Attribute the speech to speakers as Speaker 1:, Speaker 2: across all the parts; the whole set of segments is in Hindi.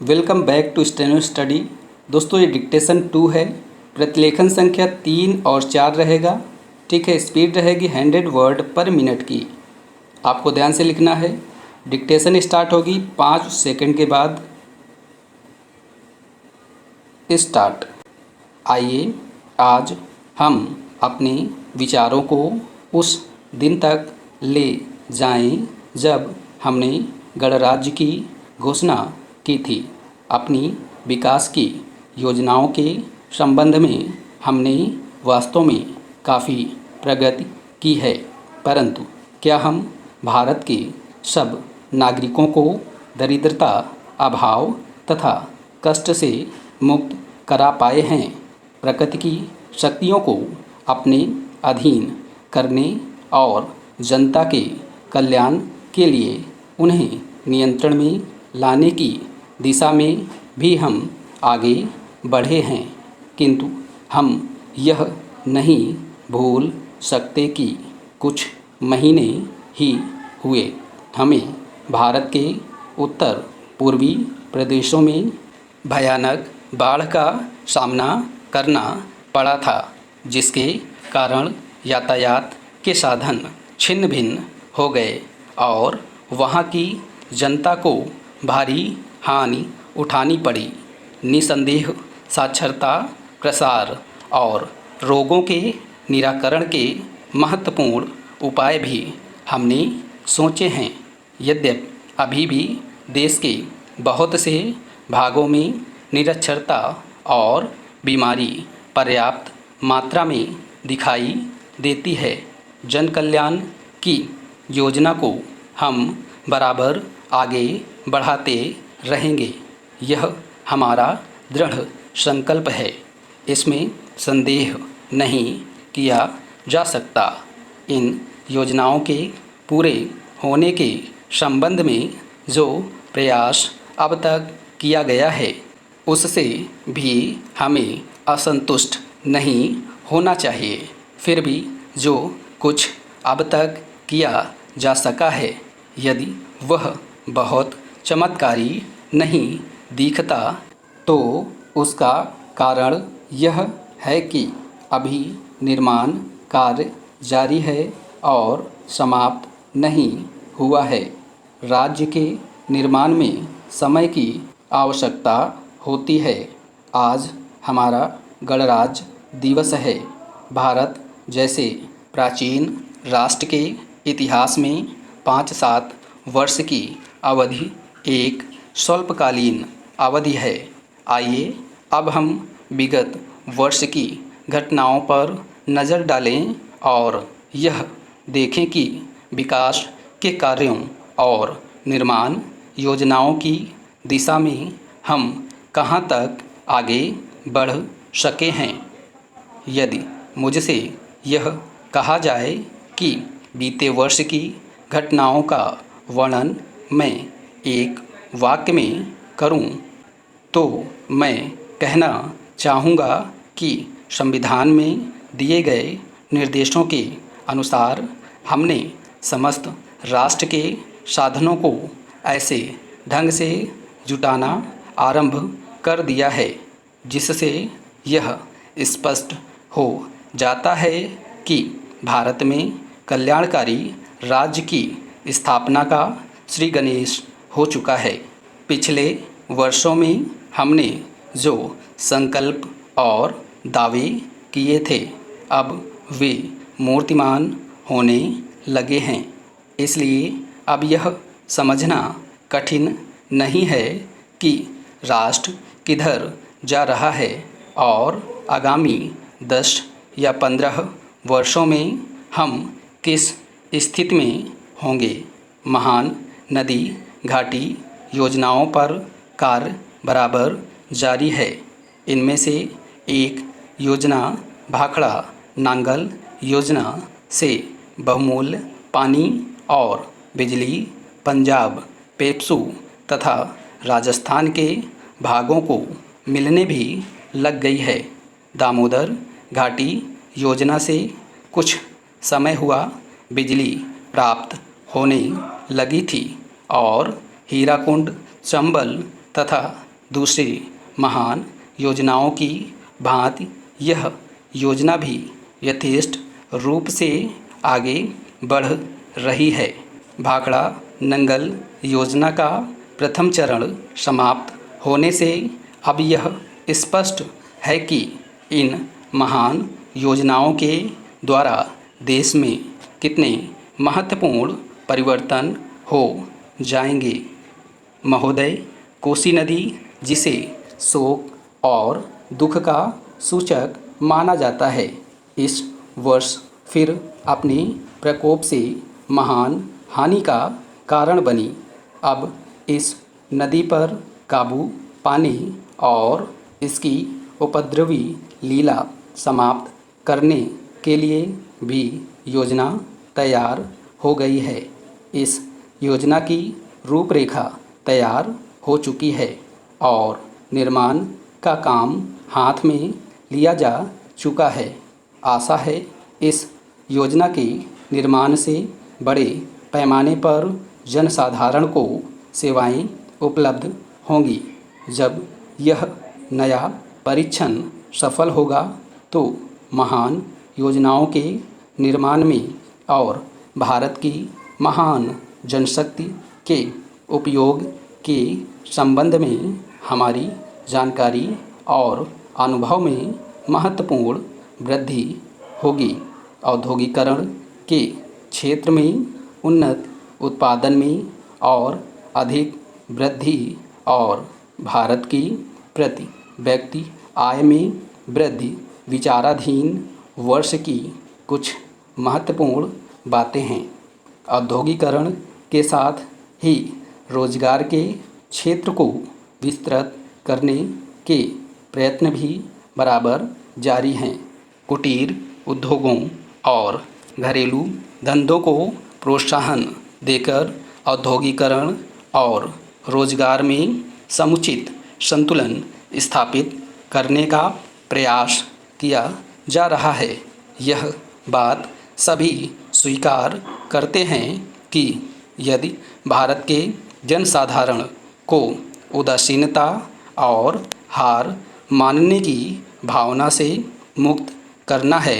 Speaker 1: Welcome back to steno study. दोस्तों ये डिक्टेशन 2 है। प्रतिलेखन संख्या 3 और 4 रहेगा। ठीक है, स्पीड रहेगी 100 वर्ड पर मिनट की। आपको ध्यान से लिखना है। डिक्टेशन स्टार्ट होगी 5 सेकंड के बाद। स्टार्ट। आइए आज हम अपने विचारों को उस दिन तक ले जाएं जब हमने गणराज्य की घोषणा की थी। अपनी विकास की योजनाओं के संबंध में हमने वास्तव में काफ़ी प्रगति की है, परंतु क्या हम भारत के सब नागरिकों को दरिद्रता, अभाव तथा कष्ट से मुक्त करा पाए हैं? प्रकृति की शक्तियों को अपने अधीन करने और जनता के कल्याण के लिए उन्हें नियंत्रण में लाने की दिशा में भी हम आगे बढ़े हैं, किंतु हम यह नहीं भूल सकते कि कुछ महीने ही हुए हमें भारत के उत्तर पूर्वी प्रदेशों में भयानक बाढ़ का सामना करना पड़ा था, जिसके कारण यातायात के साधन छिन्न भिन्न हो गए और वहाँ की जनता को भारी हानि उठानी पड़ी। निसंदेह साक्षरता प्रसार और रोगों के निराकरण के महत्वपूर्ण उपाय भी हमने सोचे हैं। यद्यपि अभी भी देश के बहुत से भागों में निरक्षरता और बीमारी पर्याप्त मात्रा में दिखाई देती है, जन कल्याण की योजना को हम बराबर आगे बढ़ाते रहेंगे। यह हमारा दृढ़ संकल्प है, इसमें संदेह नहीं किया जा सकता। इन योजनाओं के पूरे होने के संबंध में जो प्रयास अब तक किया गया है, उससे भी हमें असंतुष्ट नहीं होना चाहिए। फिर भी जो कुछ अब तक किया जा सका है, यदि वह बहुत चमत्कारी नहीं दिखता, तो उसका कारण यह है कि अभी निर्माण कार्य जारी है और समाप्त नहीं हुआ है। राज्य के निर्माण में समय की आवश्यकता होती है। आज हमारा गणराज्य दिवस है। भारत जैसे प्राचीन राष्ट्र के इतिहास में 5-7 वर्ष की अवधि एक स्वल्पकालीन अवधि है। आइए अब हम विगत वर्ष की घटनाओं पर नज़र डालें और यह देखें कि विकास के कार्यों और निर्माण योजनाओं की दिशा में हम कहां तक आगे बढ़ सके हैं। यदि मुझसे यह कहा जाए कि बीते वर्ष की घटनाओं का वर्णन मैं एक वाक्य में करूं, तो मैं कहना चाहूँगा कि संविधान में दिए गए निर्देशों के अनुसार हमने समस्त राष्ट्र के साधनों को ऐसे ढंग से जुटाना आरंभ कर दिया है, जिससे यह स्पष्ट हो जाता है कि भारत में कल्याणकारी राज्य की स्थापना का श्री गणेश हो चुका है। पिछले वर्षों में हमने जो संकल्प और दावे किए थे, अब वे मूर्तिमान होने लगे हैं। इसलिए अब यह समझना कठिन नहीं है कि राष्ट्र किधर जा रहा है और आगामी 10 या 15 वर्षों में हम किस स्थिति में होंगे। महान नदी घाटी योजनाओं पर कार्य बराबर जारी है। इनमें से एक योजना भाखड़ा नांगल योजना से बहुमूल्य पानी और बिजली पंजाब, पेप्सू तथा राजस्थान के भागों को मिलने भी लग गई है। दामोदर घाटी योजना से कुछ समय हुआ बिजली प्राप्त होने लगी थी और हीराकुंड, चंबल तथा दूसरी महान योजनाओं की भांति यह योजना भी यथेष्ट रूप से आगे बढ़ रही है। भाखड़ा नंगल योजना का प्रथम चरण समाप्त होने से अब यह स्पष्ट है कि इन महान योजनाओं के द्वारा देश में कितने महत्वपूर्ण परिवर्तन हो जाएंगे। महोदय, कोसी नदी जिसे शोक और दुख का सूचक माना जाता है, इस वर्ष फिर अपने प्रकोप से महान हानि का कारण बनी। अब इस नदी पर काबू पाने और इसकी उपद्रवी लीला समाप्त करने के लिए भी योजना तैयार हो गई है। इस योजना की रूपरेखा तैयार हो चुकी है और निर्माण का काम हाथ में लिया जा चुका है। आशा है इस योजना के निर्माण से बड़े पैमाने पर जनसाधारण को सेवाएं उपलब्ध होंगी। जब यह नया परीक्षण सफल होगा तो महान योजनाओं के निर्माण में और भारत की महान जनशक्ति के उपयोग के संबंध में हमारी जानकारी और अनुभव में महत्वपूर्ण वृद्धि होगी। औद्योगिकरण के क्षेत्र में उन्नत उत्पादन में और अधिक वृद्धि और भारत की प्रति व्यक्ति आय में वृद्धि विचाराधीन वर्ष की कुछ महत्वपूर्ण बातें हैं। औद्योगिकरण के साथ ही रोजगार के क्षेत्र को विस्तृत करने के प्रयत्न भी बराबर जारी हैं। कुटीर उद्योगों और घरेलू धंधों को प्रोत्साहन देकर औद्योगिकरण और रोजगार में समुचित संतुलन स्थापित करने का प्रयास किया जा रहा है। यह बात सभी स्वीकार करते हैं कि यदि भारत के जनसाधारण को उदासीनता और हार मानने की भावना से मुक्त करना है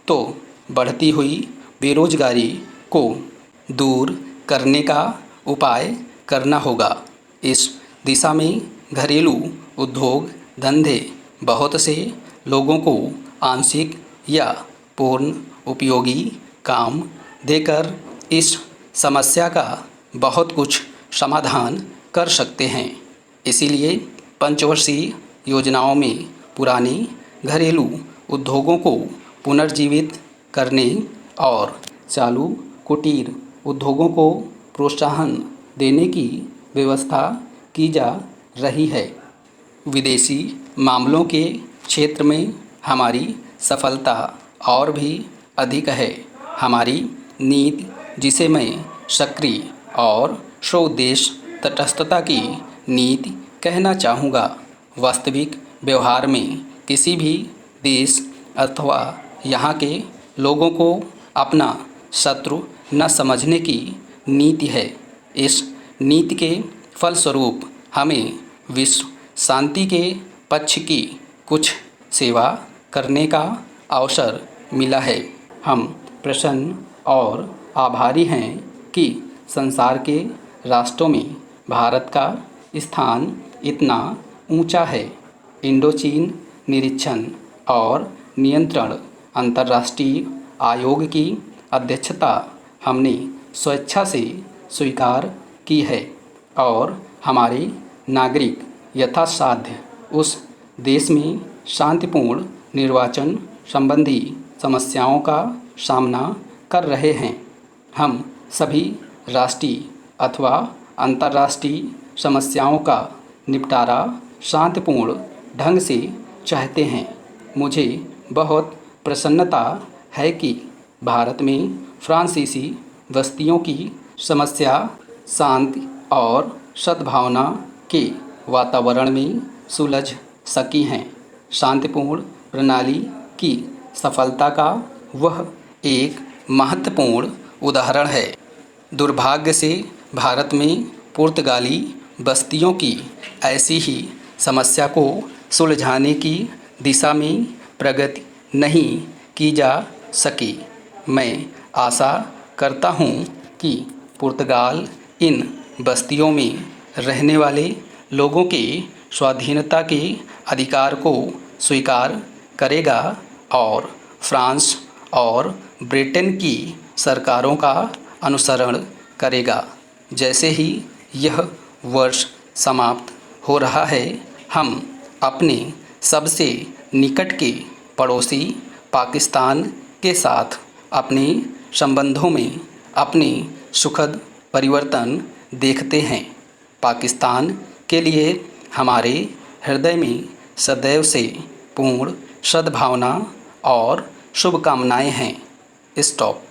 Speaker 1: तो बढ़ती हुई बेरोजगारी को दूर करने का उपाय करना होगा। इस दिशा में घरेलू उद्योग धंधे बहुत से लोगों को आंशिक या पूर्ण उपयोगी काम देकर इस समस्या का बहुत कुछ समाधान कर सकते हैं। इसीलिए पंचवर्षीय योजनाओं में पुराने घरेलू उद्योगों को पुनर्जीवित करने और चालू कुटीर उद्योगों को प्रोत्साहन देने की व्यवस्था की जा रही है। विदेशी मामलों के क्षेत्र में हमारी सफलता और भी अधिक है। हमारी नीति, जिसे मैं सक्रिय और स्वउद्देश्य तटस्थता की नीति कहना चाहूँगा, वास्तविक व्यवहार में किसी भी देश अथवा यहाँ के लोगों को अपना शत्रु न समझने की नीति है। इस नीति के फलस्वरूप हमें विश्व शांति के पक्ष की कुछ सेवा करने का अवसर मिला है। हम प्रसन्न और आभारी हैं कि संसार के राष्ट्रों में भारत का स्थान इतना ऊंचा है। इंडोचीन निरीक्षण और नियंत्रण अंतर्राष्ट्रीय आयोग की अध्यक्षता हमने स्वेच्छा से स्वीकार की है और हमारे नागरिक यथासाध्य उस देश में शांतिपूर्ण निर्वाचन संबंधी समस्याओं का सामना कर रहे हैं। हम सभी राष्ट्रीय अथवा अंतर्राष्ट्रीय समस्याओं का निपटारा शांतिपूर्ण ढंग से चाहते हैं। मुझे बहुत प्रसन्नता है कि भारत में फ्रांसीसी बस्तियों की समस्या शांति और सद्भावना के वातावरण में सुलझ सकी हैं। शांतिपूर्ण प्रणाली की सफलता का वह एक महत्वपूर्ण उदाहरण है। दुर्भाग्य से भारत में पुर्तगाली बस्तियों की ऐसी ही समस्या को सुलझाने की दिशा में प्रगति नहीं की जा सकी। मैं आशा करता हूँ कि पुर्तगाल इन बस्तियों में रहने वाले लोगों के स्वाधीनता के अधिकार को स्वीकार करेगा और फ्रांस और ब्रिटेन की सरकारों का अनुसरण करेगा। जैसे ही यह वर्ष समाप्त हो रहा है, हम अपने सबसे निकट के पड़ोसी पाकिस्तान के साथ अपने संबंधों में अपनी सुखद परिवर्तन देखते हैं। पाकिस्तान के लिए हमारे हृदय में सदैव से पूर्ण सद्भावना और शुभकामनाएं हैं। स्टॉप।